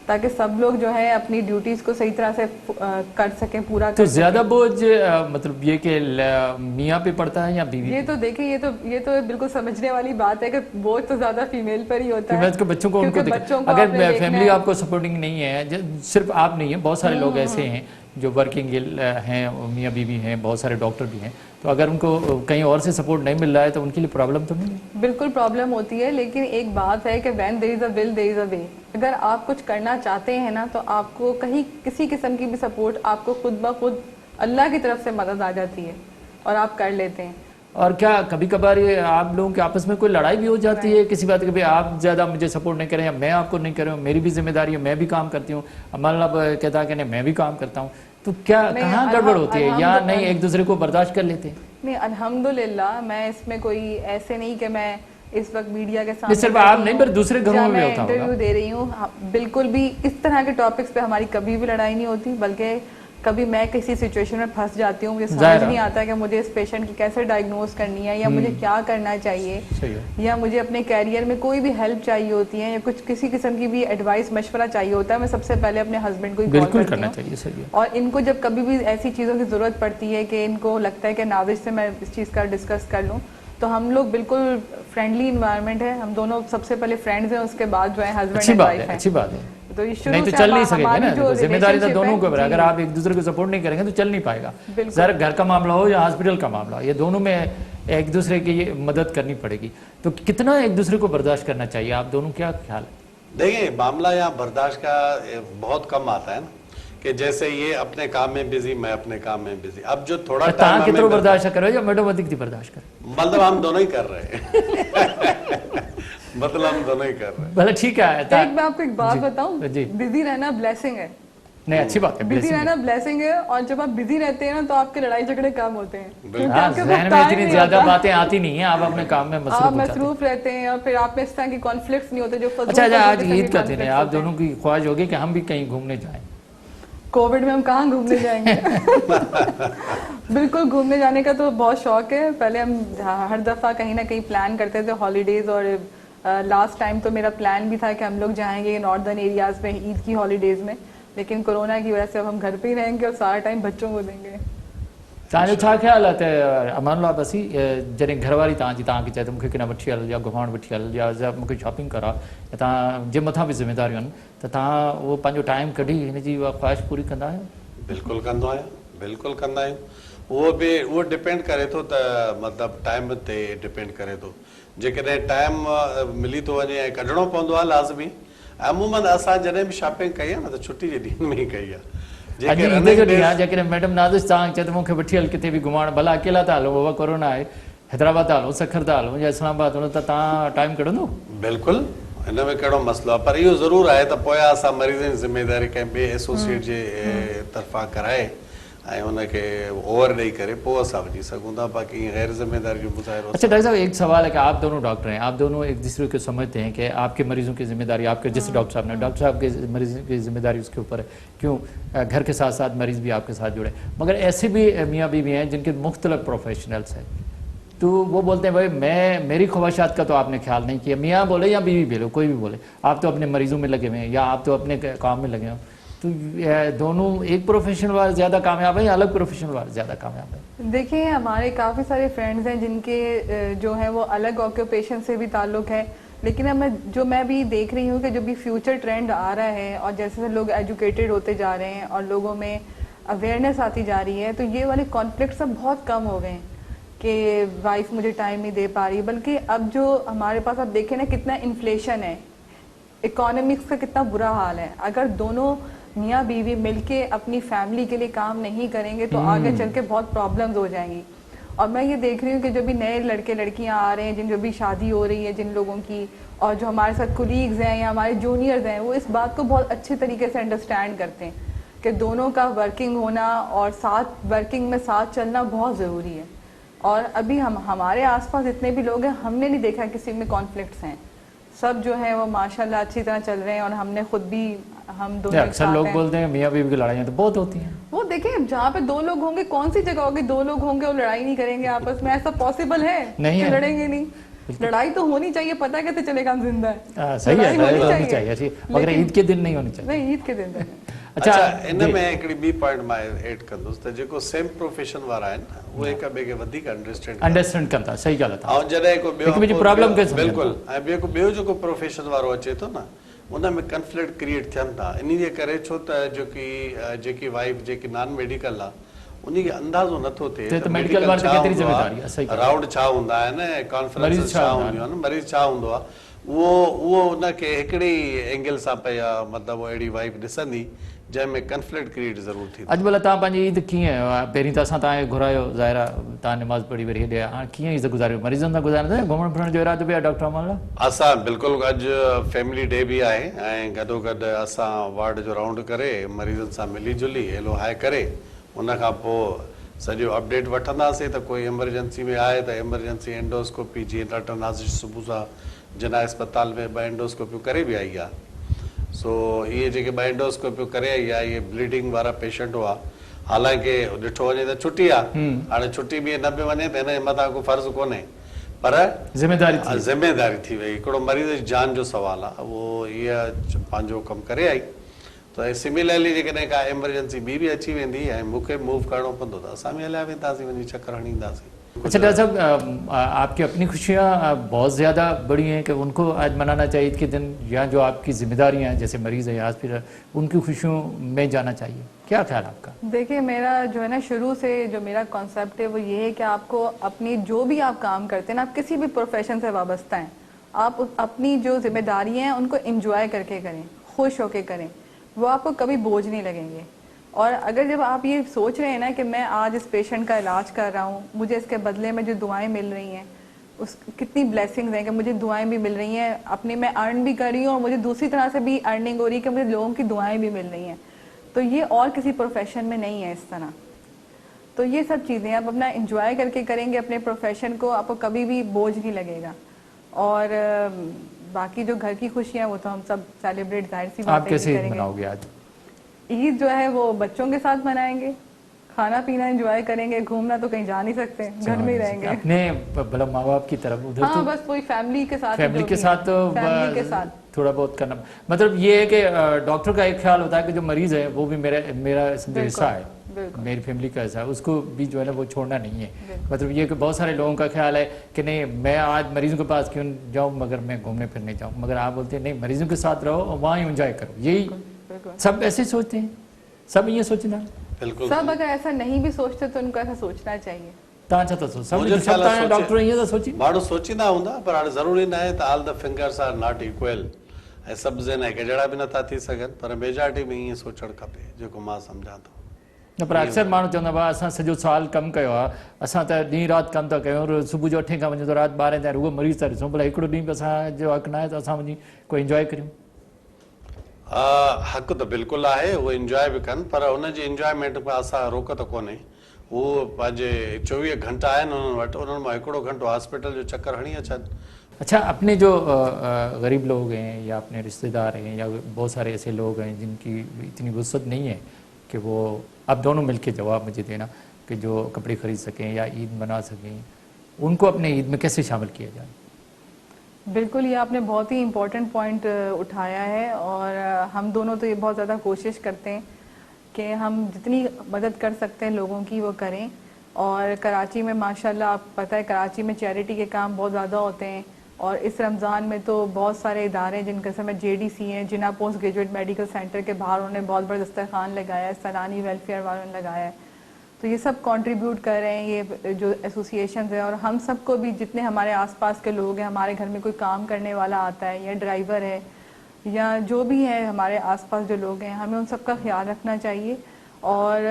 ताकि सब लोग जो है अपनी ड्यूटीज़ को सही तरह से कर सकें, पूरा तो कर ज्यादा बोझ मतलब ये कि मियाँ पे पड़ता है या बीवी ये तो देखिए ये तो बिल्कुल समझने वाली बात है कि बोझ तो ज्यादा फीमेल पर ही होता है के बच्चों को उनको क्योंकि बच्चों को अगर आपने देखना फैमिली है। आपको सपोर्टिंग नहीं है सिर्फ आप नहीं है बहुत सारे लोग ऐसे हैं जो वर्किंग हैं मियाँ बीवी हैं बहुत सारे डॉक्टर भी हैं तो अगर उनको कहीं और से सपोर्ट नहीं मिल रहा है तो उनके लिए प्रॉब्लम तो नहीं है बिल्कुल प्रॉब्लम होती है। लेकिन एक बात है कि when there is a will there is a way. अगर आप कुछ करना चाहते हैं ना तो आपको कहीं किसी किस्म की भी सपोर्ट आपको खुद ब खुद अल्लाह की तरफ से मदद आ जाती है और आप कर लेते हैं। और क्या कभी कभार ये आप लोगों के आपस में कोई लड़ाई भी हो जाती है किसी बात के भाई आप ज़्यादा मुझे सपोर्ट नहीं करें या मैं आपको नहीं कर रहा हूँ, मेरी भी जिम्मेदारी है, मैं भी काम करती हूँ, अमल कहता है कि नहीं मैं भी काम करता हूँ, तो क्या कहाँ गड़बड़ होती है या नहीं एक दूसरे को बर्दाश्त कर लेते हैं? नहीं अल्हम्दुलिल्लाह मैं इसमें कोई ऐसे नहीं कि मैं इस वक्त मीडिया के नहीं, सामने सिर्फ आप नहीं पर दूसरे घरों में भी होता इंटरव्यू होगा दे रही हूँ। बिल्कुल भी इस तरह के टॉपिक्स पे हमारी कभी भी लड़ाई नहीं होती, बल्कि कभी मैं किसी सिचुएशन में फंस जाती हूँ, मुझे समझ नहीं आता कि मुझे इस पेशेंट की कैसे डायग्नोज करनी है या मुझे क्या करना चाहिए सही है या मुझे अपने कैरियर में कोई भी हेल्प चाहिए होती है या कुछ किसी किस्म की भी एडवाइस मशवरा चाहिए होता है, मैं सबसे पहले अपने हस्बैंड को ही कॉल बिल्कुल करती करना हूँ। चाहिए सही है और इनको जब कभी भी ऐसी चीज़ों की ज़रूरत पड़ती है कि इनको लगता है कि नाज़िश से मैं इस चीज़ का डिस्कस कर लूँ तो हम लोग बिल्कुल फ्रेंडली इन्वायरमेंट है, हम दोनों सबसे पहले फ्रेंड्स हैं, उसके बाद जो है हस्बैंड अच्छी एंड बात वाइफ है हैं। अच्छी बात है तो ये शुरू नहीं तो से चल नहीं हमारी सकेगा ना जो देखो, जिम्मेदारी तो relationship दोनों है, के ऊपर है। जी। अगर आप एक दूसरे को सपोर्ट नहीं करेंगे तो चल नहीं पाएगा बिल्कुल। सर घर का मामला हो या हॉस्पिटल का मामला हो, ये दोनों में एक दूसरे की ये मदद करनी पड़ेगी। तो कितना एक दूसरे को बर्दाश्त करना चाहिए, आप दोनों क्या ख्याल है? देखिए, मामला यहाँ बर्दाश्त का बहुत कम आता है ना, कि जैसे ये अपने काम में बिजी, मैं अपने काम में बिजी। अब जो थोड़ा टाइम कितना बर्दाश्त करो या मैडम अधिक बर्दाश्त करें, मतलब हम दोनों ही कर रहे हैं मतलब हम दोनों ही कर रहे हैं। भले ठीक है। एक मैं आपको एक बात बताऊं, जी। बिजी रहना ब्लेसिंग है। नहीं, अच्छी बात है, बिजी रहना ब्लेसिंग है, और जब आप बिजी रहते हैं ना तो आपके लड़ाई झगड़े कम होते हैं, क्योंकि हाँ, आपके ज़हन पास में time इतनी नहीं ज्यादा होता। बातें आती नहीं है, आप अपने काम में आप मसरूफ हो जाते हैं। मसरूफ रहते हैं, और फिर आप में इस तरह की कॉन्फ्लिक्ट्स नहीं होते जो फजूल अच्छा, आज किस्म के ईद का दिन है, conflicts आप होते हैं। दोनों की ख्वाहिश होगी कि हम भी कहीं घूमने जाएं। कोविड में हम कहाँ घूमने जाएंगे बिल्कुल घूमने जाने का तो बहुत शौक है। पहले हम हर दफ़ा कहीं ना कहीं प्लान करते थे हॉलीडेज़, और लास्ट टाइम तो मेरा प्लान भी था कि हम लोग जाएंगे नॉर्दर्न एरियाज़ में ईद की हॉलीडेज़ में, लेकिन कोरोना की वजह से अब हम घर पे ही रहेंगे और सारा टाइम बच्चों को देंगे। तव्हांजो छा ख्याल आहे त अमानुल्लाह बसी जॾहिं घरवारी तव्हांजी तव्हांखे चए त मूंखे किना वठी हल या घुमाइण वठी हल या मूंखे शॉपिंग करा, या तव्हां जे मथां बि ज़िम्मेदारियूं आहिनि, त तव्हां उहो पंहिंजो टाइम कढी हिन जी उहा ख्वाहिश पूरी कंदा आहियो? बिल्कुलु कंदो आहियां, बिल्कुलु कंदा आहियूं। उहो डिपेंड करे थो त मतिलबु टाइम ते डिपेंड करे थो। जेकॾहिं टाइम मिली थो वञे ऐं कढणो पवंदो आहे लाज़मी। अमूमन असां जॾहिं बि शॉपिंग कई आहे न त छुटी जे ॾींहं में ई कई आहे। अॼु ईद जो ॾींहुं आहे, जेकॾहिं मैडम नाज़िश तव्हां चए त मूंखे वठी हल किथे बि घुमाइण, भला अकेला था हलो, बाबा कोरोना आहे, हैदराबाद था हलो, सखर था हलो या इस्लामाबाद हलो, त तव्हां टाइम कढंदो? बिल्कुलु, हिन में कहिड़ो मसइलो आहे। पर इहो ज़रूरु आहे त पोइ असां मरीज़नि जी ज़िम्मेदारी कंहिं ॿिए एसोसिएट जे तरफ़ां कराए ऐं उनखे ओवर ॾेई करे पोइ असां वञी सघूं था। बाक़ी गैर ज़िम्मेदारी जो मुज़ाहिरो। अच्छा डॉक्टर साहब, एक सवाल है कि आप दोनों डॉक्टर हैं, आप दोनों एक दूसरे को समझते हैं कि आपके मरीजों की जिम्मेदारी आपके, जैसे डॉक्टर साहब ने, डॉक्टर साहब के मरीजों की जिम्मेदारी उसके ऊपर है, क्यों घर के साथ साथ मरीज भी आपके साथ जुड़े। मगर ऐसे भी मियाँ बीवी हैं जिनके मुख्तलिफ प्रोफेशनल्स हैं, तो वो बोलते हैं भाई मेरी ख्वाहिशात का तो आपने ख्याल नहीं किया। मियाँ बोले या बीवी बोले, कोई भी बोले, आप तो अपने मरीजों में लगे हुए हैं या आप तो अपने काम में लगे हो। तो दोनों एक प्रोफेशन वाले ज़्यादा कामयाब है या अलग प्रोफेशन वाले ज़्यादा कामयाब है? देखिए, हमारे काफ़ी सारे फ्रेंड्स हैं जिनके जो है वो अलग ऑक्यूपेशन से भी ताल्लुक़ है, लेकिन अब मैं भी देख रही हूँ कि जो भी फ्यूचर ट्रेंड आ रहा है और जैसे लोग एजुकेटेड होते जा रहे हैं और लोगों में अवेयरनेस आती जा रही है, तो ये वाले कॉन्फ्लिक्ट सब बहुत कम हो गए हैं कि वाइफ मुझे टाइम नहीं दे पा रही। बल्कि अब जो हमारे पास, आप देखें ना कितना इन्फ्लेशन है, इकोनॉमिक्स का कितना बुरा हाल है। अगर दोनों मियाँ बीवी मिलके अपनी फैमिली के लिए काम नहीं करेंगे तो आगे चल के बहुत प्रॉब्लम्स हो जाएंगी। और मैं ये देख रही हूँ कि जो भी नए लड़के लड़कियाँ आ रहे हैं, जो भी शादी हो रही है जिन लोगों की, और जो हमारे साथ कुलीग्स हैं या हमारे जूनियर्स हैं, वो इस बात को बहुत अच्छे तरीके से अंडरस्टैंड करते हैं कि दोनों का वर्किंग होना और साथ वर्किंग में साथ चलना बहुत ज़रूरी है। और अभी हमारे आसपास इतने भी लोग हैं, हमने नहीं देखा किसी में कॉन्फ्लिक्ट्स हैं। सब जो है वो माशाल्लाह अच्छी तरह चल रहे हैं, और हमने खुद भी, हम दोनों अक्सर लोग बोलते हैं मियाँ बीवी की लड़ाइयाँ तो बहुत होती हैं। वो देखिए, जहाँ पे दो लोग होंगे, कौन सी जगह होगी दो लोग होंगे और लड़ाई नहीं करेंगे आपस में? ऐसा पॉसिबल है? नहीं है। लड़ेंगे नहीं। लड़ाई तो होनी चाहिए, पता कैसे चलेगा हम जिंदा है? सही है, लड़ाई होनी चाहिए, मगर ईद के दिन नहीं होनी चाहिए। नहीं, ईद के दिन। अच्छा, इन में हिकिड़ी ॿी पॉइंट मां एड कंदुसि त जेको सेम प्रोफेशन वारा आहिनि न, उहे हिक ॿिए खे वधीक अंडरस्टैंड कंदा। सही ॻाल्हि आहे। ऐं जॾहिं को ॿियो प्रॉब्लम खे बिल्कुलु, ऐं ॿियो जेको प्रोफेशन वारो अचे थो न, उन में कंफ्लिक्ट क्रिएट थियनि था। इन जे करे छो त जेकी वाइफ जेकी नॉन मेडिकल आहे, उनखे अंदाज़ो नथो थिए त मेडिकल वारनि खे केतिरी ज़िम्मेदारी आहे। सही राउंड छा हूंदा आहिनि, कॉन्फ्रेंस छा हूंदियूं आहिनि, मरीज़ छा हूंदो आहे, उहो उनखे हिकिड़ी एंगल सां पई मतिलबु अहिड़ी वाइफ ॾिसंदी जंहिंमें कंफ्लिक्ट क्रिएट ज़रूर थी। अॼु भला तव्हां पंहिंजी ईद कीअं, पहिरीं त असां तव्हांखे घुरायो, ज़ाहिर आहे तव्हां नमाज़ पढ़ी वरी हेॾे, हाणे कीअं ईद गुज़ारियो? मरीज़नि सां गुज़ारियो था, घुमण फिरण जो इरादो बि आहे डॉक्टर अमानुल्लाह? असां बिल्कुलु, अॼु फैमिली डे बि आहे ऐं गॾोगॾु असां वार्ड जो राउंड करे मरीज़नि सां मिली जुली हेलो हाय करे उनखां पोइ सॼो अपडेट वठंदासीं त कोई एमरजेंसी में आहे त एमरजेंसी एंडोस्कोपी, जीअं डॉक्टर नाज़िश सुबुह सां जना अस्पताल में 2 एंडोस्कोपियूं करे बि आई आहे। सो इहे जेके 2 एंडोस्कोपियूं करे आई आहे, इहे ब्लीडिंग वारा पेशेंट हुआ। हालांकि ॾिठो वञे त छुटी आहे, हाणे छुट्टी बि न बि वञे त हिन जे मथां को फ़र्ज़ु कोन्हे, पर ज़िम्मेदारी थी वई। हिकिड़ो मरीज़ जी जान जो सुवालु आहे, उहो इहा पंहिंजो कमु करे आई। त सिमिलरली जेकॾहिं का एमरजेंसी बि अची वेंदी ऐं मूंखे मूव करिणो पवंदो त असां बि हलिया वेंदासीं, वञी चकर हणी ईंदासीं। اچھا ڈاکٹر صاحب آپ کی اپنی خوشیاں بہت زیادہ بڑی ہیں کہ ان کو آج منانا چاہیے عید کے دن، یا جو آپ کی ذمہ داریاں ہیں جیسے مریض ہے یا ہاسپٹل ان کی خوشیوں میں جانا چاہیے، کیا خیال آپ کا؟ دیکھیے میرا جو ہے نا شروع سے جو میرا کانسیپٹ ہے وہ یہ ہے کہ آپ کو اپنی جو بھی آپ کام کرتے ہیں نا، آپ کسی بھی پروفیشن سے وابستہ ہیں، آپ اپنی جو ذمہ داری ہیں ان کو انجوائے کر کے کریں، خوش ہو کے کریں، وہ آپ کو کبھی بوجھ نہیں لگیں گے۔ اور اگر جب آپ یہ سوچ رہے ہیں نا کہ میں آج اس پیشنٹ کا علاج کر رہا ہوں، مجھے اس کے بدلے میں جو دعائیں مل رہی ہیں، اس کتنی بلیسنگز ہیں کہ مجھے دعائیں بھی مل رہی ہیں، اپنی میں ارن بھی کر رہی ہوں اور مجھے دوسری طرح سے بھی ارننگ ہو رہی ہے کہ مجھے لوگوں کی دعائیں بھی مل رہی ہیں، تو یہ اور کسی پروفیشن میں نہیں ہے اس طرح۔ تو یہ سب چیزیں آپ اپنا انجوائے کر کے کریں گے اپنے پروفیشن کو، آپ کو کبھی بھی بوجھ نہیں لگے گا۔ اور باقی جو گھر کی خوشیاں وہ تو ہم سب سیلیبریٹ ظاہر سی بات آپ ہے کیسے عید کریں گے۔ مناؤ گے آج؟ عید جو ہے وہ بچوں کے ساتھ منائیں گے، کھانا پینا انجوائے کریں گے، گھومنا تو کہیں جا نہیں سکتے، گھر میں ہی رہیں گے۔ اپنے بڑا ماں باپ کی طرف ادھر ہاں تو بس وہی فیملی کے ساتھ، فیملی کے ساتھ تو فیملی کے ساتھ تھوڑا بہت کرنا، مطلب یہ ہے کہ ڈاکٹر کا ایک خیال ہوتا ہے کہ جو مریض ہے وہ بھی میرا حصہ ہے، میری فیملی کا حصہ ہے، اس کو بھی جو ہے نا وہ چھوڑنا نہیں ہے۔ مطلب یہ کہ بہت سارے لوگوں کا خیال ہے کہ نہیں میں آج مریضوں کے پاس کیوں جاؤں مگر میں گھومنے پھرنے جاؤں، مگر آپ بولتے ہیں نہیں مریضوں کے ساتھ رہو اور وہاں انجوائے کرو، یہی سب ایسے سوچتے ہیں، سب یہ سوچنا بالکل سب اگر ایسا نہیں بھی سوچتے تو ان کو ایسا سوچنا چاہیے۔ ڈاکٹر سوچی ماण्हू سوچींदा हूंदा पर हाणे ज़रूरी न आहे त all the fingers are not equal ऐं सभु ज़हन हिक जहिड़ा बि नथा थी सघनि, पर मेजॉरिटी में ईअं सोचणु खपे जेको मां सम्झां थो। पर अक्सर माण्हू चवंदा भाउ असां सॼो साल कमु कयो आहे, असां त ॾींहुं राति कमु था कयूं, सुबुह जो 8 खां वञूं त राति 12 ताईं रुॻो मरीज़ था ॾिसूं, भला हिकिड़ो ॾींहुं बि असांजो हक़ न आहे त असां वञी कोई इंजॉय करियूं? हक़ त बिल्कुलु आहे, उहे इंजॉय बि कनि, पर हुनजी इंजॉयमेंट में असां रोक त कोन्हे। उहो पंहिंजे 24 घंटा आहिनि उन्हनि वटि, उन्हनि मां हिकिड़ो घंटो हॉस्पिटल जो चक्कर हणी अचनि। अच्छा, अपने जो गरीब लोग हैं या अपने रिश्तेदार हैं या बहुत सारे ऐसे लोग हैं जिनकी इतनी वसअत नहीं है कि वो अब दोनों मिलके जवाब मुझे देना कि जो कपड़े खरीद सकें या ईद मना सकें, उनको अपने ईद में कैसे शामिल किया जाए? बिल्कुल, ये आपने बहुत ही इम्पोर्टेंट पॉइंट उठाया है और हम दोनों तो ये बहुत ज़्यादा कोशिश करते हैं कि हम जितनी मदद कर सकते हैं लोगों की वो करें। और कराची में माशाल्लाह आप पता है कराची में चैरिटी के काम बहुत ज़्यादा होते हैं और इस रमज़ान में तो बहुत सारे इदारे हैं जिनके समय JDC हैं, जिन्ना पोस्ट ग्रेजुएट मेडिकल सेंटर के बाहर उन्होंने बहुत बड़ा दस्तरखान लगाया है, सैलानी वेलफेयर वालों ने लगाया है, तो ये सब कंट्रीब्यूट कर रहे हैं ये जो एसोसिएशंस हैं। और हम सबको भी जितने हमारे आसपास के लोग हैं, हमारे घर में कोई काम करने वाला आता है या ड्राइवर है या जो भी है हमारे आसपास जो लोग हैं, हमें उन सब का ख्याल रखना चाहिए। और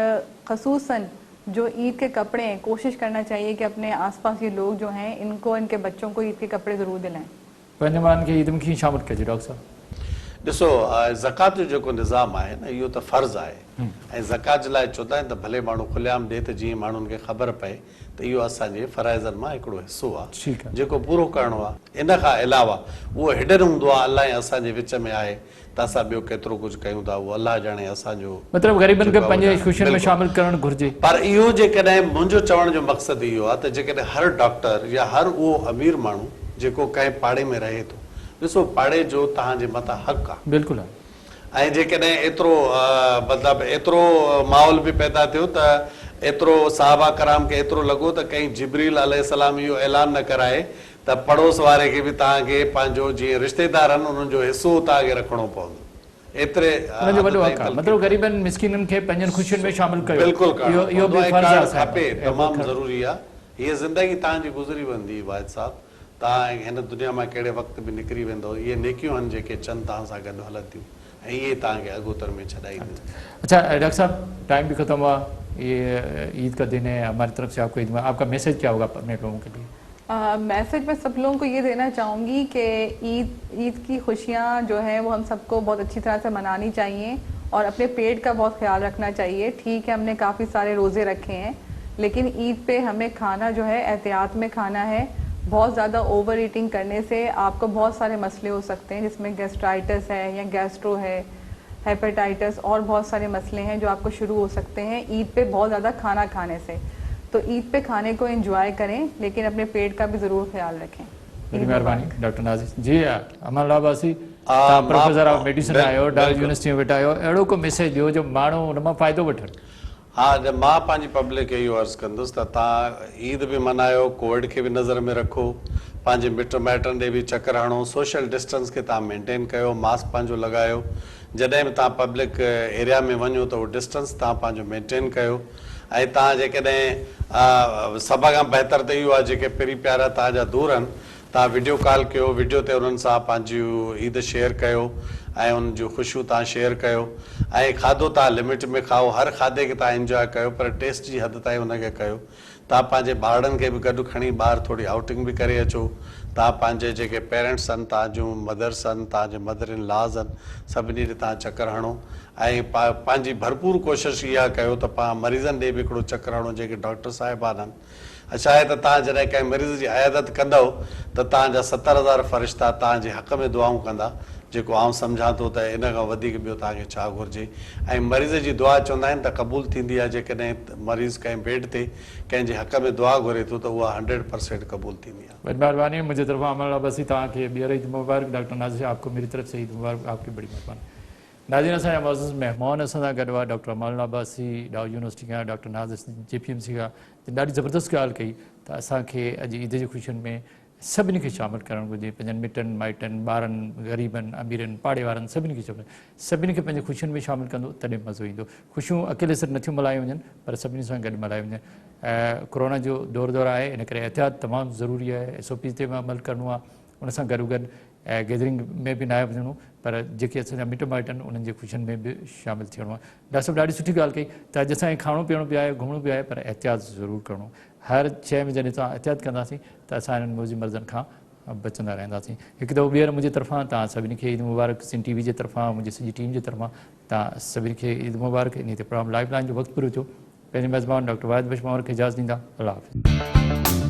ख़ुसूसन जो ईद के कपड़े हैं कोशिश करना चाहिए कि अपने आसपास ये लोग जो हैं इनको इनके बच्चों को ईद के कपड़े ज़रूर दिलाएं। पंजमान के ईद में कीअं शामिल कजे डॉक्टर साहब? ॾिसो ज़कात जो जेको निज़ाम आहे न इहो त फ़र्ज़ु आहे ऐं ज़कात जे लाइ चवंदा आहिनि त भले माण्हू खुलियाम ॾिए त जीअं माण्हुनि खे ख़बर पए त इहो असांजे फ़राइज़नि मां हिकिड़ो हिसो आहे जेको पूरो करिणो आहे। इन खां अलावा उहो हिडन हूंदो आहे अलाए असांजे विच में आहे त असां ॿियो केतिरो कुझु कयूं था, उहो अलाह ॼाणे असांजो। मतिलबु ग़रीबनि खे पंहिंजे ख़ुशियुनि में शामिल करणु घुरिजे। पर इहो जेकॾहिं मुंहिंजो चवण जो मक़सदु इहो आहे त जेकॾहिं हर डॉक्टर या हर उहो अमीर माण्हू जेको कंहिं पाड़े में रहे थो, ॾिसो पाड़े जो तव्हांजे मथां हक़ आहे। बिल्कुलु आहे। ऐं जेकॾहिं एतिरो मतिलबु एतिरो माहौल बि पैदा थियो त एतिरो साहबा कराम खे एतिरो लॻो त कहीं जिब्रील अलैहिस्सलाम इहो ऐलान न कराए त पड़ोस वारे खे बि तव्हांखे पंहिंजो जीअं रिश्तेदार आहिनि उन्हनि जो हिसो तव्हांखे रखिणो पवंदो। एतिरे मतिलबु ग़रीबनि मिस्किननि खे पंहिंजनि ख़ुशियुनि में शामिल कयो। बिल्कुलु इहो बि फ़र्ज़ु आहे, खपे, तमामु ज़रूरी आहे। हीअ ज़िंदगी तव्हांजी गुज़री वेंदी वाहिद साहब, तव्हां हिन दुनिया मां कहिड़े वक़्त बि निकिरी वेंदो। इहे नेकियूं आहिनि जेके चंद तव्हां सां गॾु हलंदियूं ऐं इहे तव्हांखे अॻोतर में छॾाईंदियूं। अच्छा डॉक्टर साहब, टाइम भी खत्म हुआ, ये ईद का दिन है, हमारी तरफ से आपको ईद में आपका मैसेज क्या होगा अपने लोगों के लिए? मैसेज मैं सब लोगों को ये देना चाहूँगी कि ईद की खुशियाँ जो है वो हम सबको बहुत अच्छी तरह से मनानी चाहिए और अपने पेट का बहुत ख्याल रखना चाहिए। ठीक है हमने काफ़ी सारे रोज़े रखे हैं, लेकिन ईद पे हमें खाना जो है एहतियात में खाना है। बहुत ज़्यादा ओवर ईटिंग करने से आपको बहुत सारे मसले हो सकते हैं, जिसमें गैस्ट्राइटिस है या गैस्ट्रो है, हेपेटाइटिस और बहुत सारे मसले हैं जो आपको शुरू हो सकते हैं ईद पे बहुत ज़्यादा खाना खाने से। तो ईद पे खाने को एंजॉय करें, लेकिन अपने पेट का भी ज़रूर ख्याल रखें। बड़ी मेहरबानी doctor Nazir ji. Aman Labasi professor of medicine आयो, यूनिवर्सिटी में वेठा आहियो, अहिड़ो को मैसेज ॾियो जो माण्हू उन मां फ़ाइदो वठनि। हाँ मां पंहिंजी पब्लिक खे इहो अर्ज़ु कंदुसि त तव्हां ईद बि मल्हायो, कोविड खे बि नज़र में रखो, पंहिंजे मिट माइटनि ॾे बि चकर हणो, सोशल डिस्टेंस खे तव्हां मेंटेन कयो, मास्क पंहिंजो लॻायो, जॾहिं बि तव्हां पब्लिक एरिया में वञो त उहो डिस्टेंस तव्हां पंहिंजो मेंटेन कयो। ऐं तव्हां जेकॾहिं सभ खां बहितर त इहो आहे जेके पहिरीं प्यारा तव्हांजा दूर आहिनि, तव्हां वीडियो कॉल कयो, वीडियो ते उन्हनि सां पंहिंजियूं ईद शेयर कयो ऐं उन्हनि जूं ख़ुशियूं तव्हां शेयर कयो। ऐं खाधो तव्हां लिमिट में खाओ, हर खाधे खे तव्हां इंजॉय कयो, पर टेस्ट जी हद ताईं उनखे कयो। तव्हां पंहिंजे ॿारनि खे बि गॾु खणी ॿाहिरि थोरी आउटिंग बि करे अचो। तव्हां पंहिंजे जेके पेरेंट्स आहिनि, तव्हां मदर्स आहिनि, तव्हांजे मदर इन लॉज़ आहिनि, सभिनी ॾे तव्हां चकर हणो ऐं पंहिंजी भरपूर कोशिशि इहा कयो त मरीज़नि ॾे बि हिकिड़ो चकर हणो जेके डॉक्टर साहिबान आहिनि। अच्छा आहे त तव्हां जॾहिं कंहिं मरीज़ जी अयादत कंदव त तव्हांजा 70,000 फ़रिश्ता तव्हांजे हक़ में दुआऊं कंदा, जेको आउं सम्झां थो त इन खां वधीक ॿियो तव्हांखे छा घुरिजे। ऐं मरीज़ जी दुआ चवंदा आहिनि त क़बूल थींदी आहे, जेकॾहिं मरीज़ कंहिं बेड ते कंहिंजे हक़ में दुआ घुरे थो त उहा 100% क़बूल थींदी आहे। बड़ी मेहरबानी मुझे तरफ अमल बसी तव्हांखे ॿीहर ईद मुबारक। डॉक्टर नाज़िर आपको मेरी तरफ से ईद मुबारक, आपकी बड़ी मेहरबानी। नाज़रीन असांजा मुअज़्ज़िज़ महिमान असां सां गॾु हुआ डॉक्टर अमल अब्बासी, डाउ यूनिवर्सिटी खां, डॉक्टर नाज़िर JPMC खां। ॾाढी ज़बरदस्त ॻाल्हि कई त असांखे अॼु ईद जी ख़ुशियुनि में सभिनी खे शामिलु करणु घुरिजे, पंहिंजनि मिटनि माइटनि, ॿारनि, ग़रीबनि, अमीरनि, पाड़े वारनि, सभिनी खे सभिनी खे पंहिंजी ख़ुशियुनि में शामिलु कंदो तॾहिं मज़ो ईंदो। ख़ुशियूं अकेले सिर्फ़ु नथियूं मल्हायूं वञनि, पर सभिनी सां गॾु मल्हायूं वञनि। कोरोना जो दौरु आहे, इन करे एहतियात तमामु ज़रूरी आहे। SOP ते बि अमल करिणो आहे, उन सां गॾो गॾु गैदरिंग में बि न आहे वञिणो, पर जेके असांजा मिट माइट आहिनि उन्हनि जे ख़ुशियुनि में बि शामिलु थियणो आहे। डॉक्टर साहिबु ॾाढी सुठी ॻाल्हि कई त अॼु असांखे खाइणो पीअणो बि आहे, घुमणो बि आहे, पर एहतियात ज़रूरु करिणो। हर शइ में जॾहिं तव्हां एहतियात कंदासीं त असां हिननि मौज़ी मर्ज़नि खां बचंदा रहंदासीं। हिकु दफ़ो ॿीहर मुंहिंजे तरफ़ां तव्हां सभिनी खे ईद मुबारक। सिंध TV जे तरफ़ां, मुंहिंजी सॼी टीम जे तरफ़ां तव्हां सभिनी खे ईद मुबारक। इन ते प्रोग्राम लाइव लाइन जो वक़्तु पूरो थियो। पंहिंजे मेज़बान डॉक्टर वाहिद बख्श खे इजाज़त ॾींदा। अल्लाह हाफ़िज़।